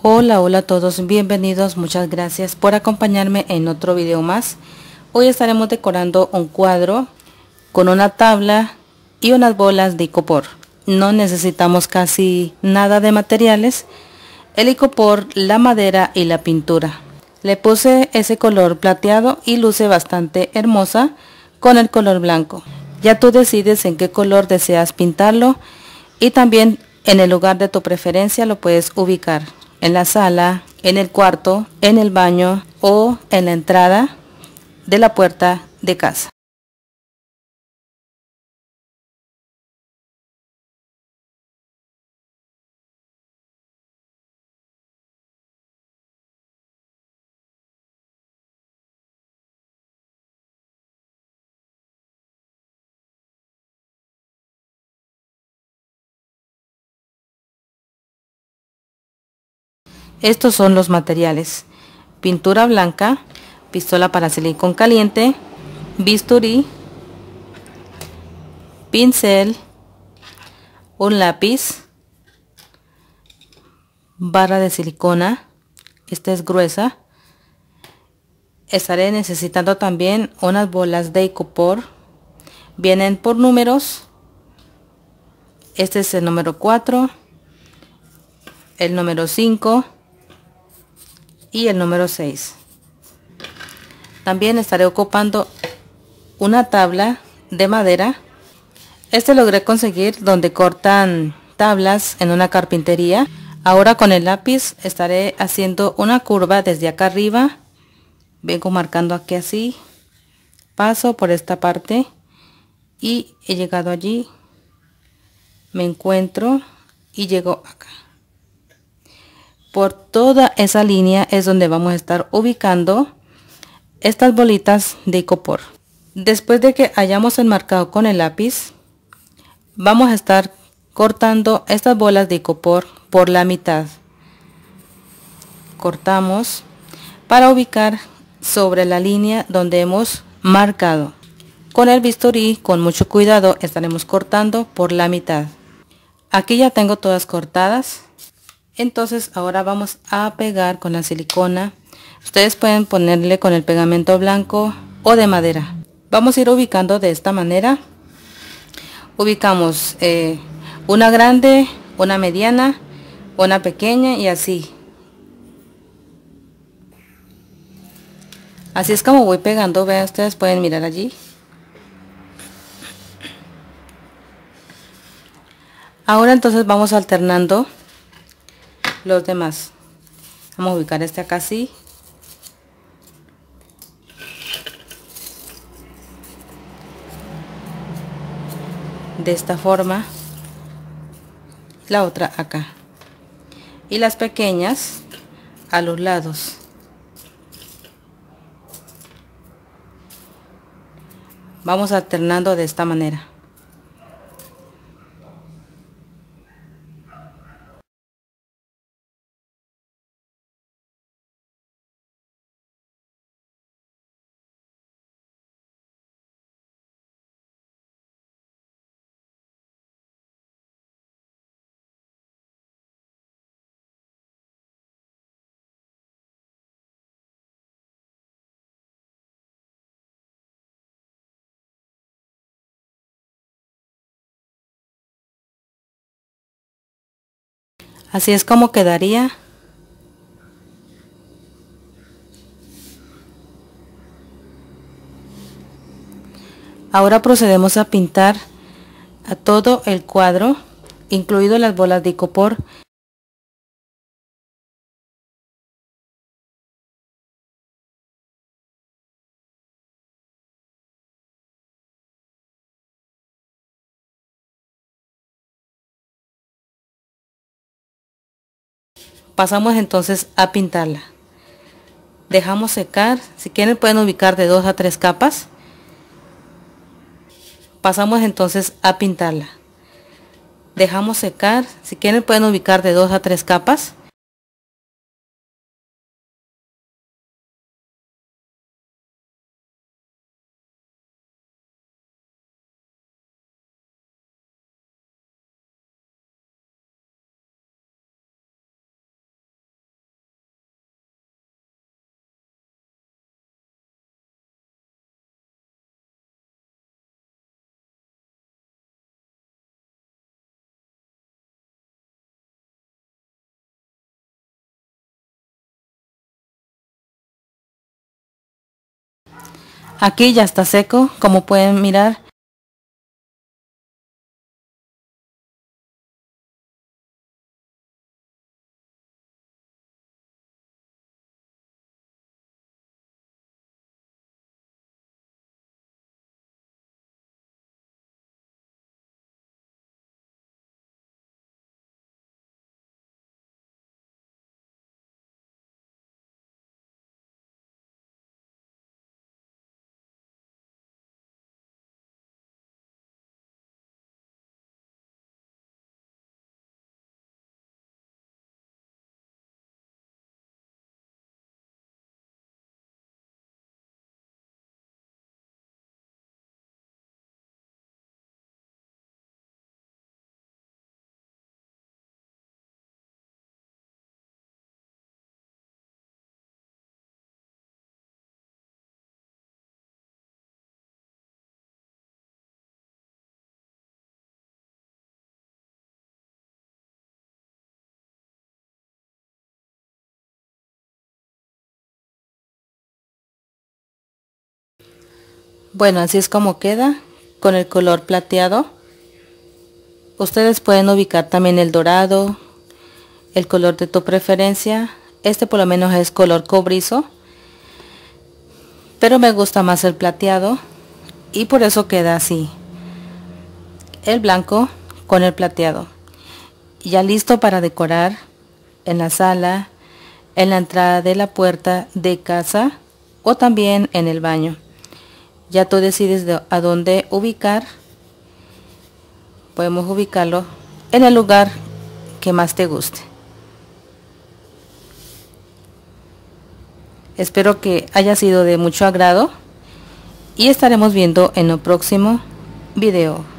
Hola a todos, bienvenidos, muchas gracias por acompañarme en otro video más. Hoy estaremos decorando un cuadro con una tabla y unas bolas de icopor. No necesitamos casi nada de materiales, el icopor, la madera y la pintura. Le puse ese color plateado y luce bastante hermosa con el color blanco. Ya tú decides en qué color deseas pintarlo y también en el lugar de tu preferencia lo puedes ubicar. En la sala, en el cuarto, en el baño o en la entrada de la puerta de casa. Estos son los materiales: pintura blanca, pistola para silicón caliente, bisturí, pincel, un lápiz, barra de silicona, esta es gruesa. Estaré necesitando también unas bolas de icopor, vienen por números. Este es el número 4, el número 5 y el número 6. También estaré ocupando una tabla de madera. Este logré conseguir donde cortan tablas en una carpintería. Ahora con el lápiz estaré haciendo una curva desde acá arriba. Vengo marcando aquí así, paso por esta parte y he llegado allí, me encuentro y llego acá. Por toda esa línea es donde vamos a estar ubicando estas bolitas de icopor. Después de que hayamos enmarcado con el lápiz, vamos a estar cortando estas bolas de icopor por la mitad. Cortamos para ubicar sobre la línea donde hemos marcado. Con el bisturí, con mucho cuidado, estaremos cortando por la mitad. Aquí ya tengo todas cortadas. Entonces ahora vamos a pegar con la silicona. Ustedes pueden ponerle con el pegamento blanco o de madera. Vamos a ir ubicando de esta manera. Ubicamos una grande, una mediana, una pequeña y así. Así es como voy pegando. Vean, ustedes pueden mirar allí. Ahora entonces vamos alternando los demás. Vamos a ubicar este acá así. De esta forma. La otra acá. Y las pequeñas a los lados. Vamos alternando de esta manera. Así es como quedaría. Ahora procedemos a pintar a todo el cuadro, incluido las bolas de icopor. Pasamos entonces a pintarla. Dejamos secar. Si quieren pueden ubicar de 2 a 3 capas. Pasamos entonces a pintarla. Dejamos secar. Si quieren pueden ubicar de 2 a 3 capas. Aquí ya está seco, como pueden mirar. Bueno, así es como queda con el color plateado. Ustedes pueden ubicar también el dorado, el color de tu preferencia. Este por lo menos es color cobrizo, pero me gusta más el plateado y por eso queda así. El blanco con el plateado. Ya listo para decorar en la sala, en la entrada de la puerta de casa o también en el baño. Ya tú decides a dónde ubicar. Podemos ubicarlo en el lugar que más te guste. Espero que haya sido de mucho agrado y estaremos viendo en el próximo video.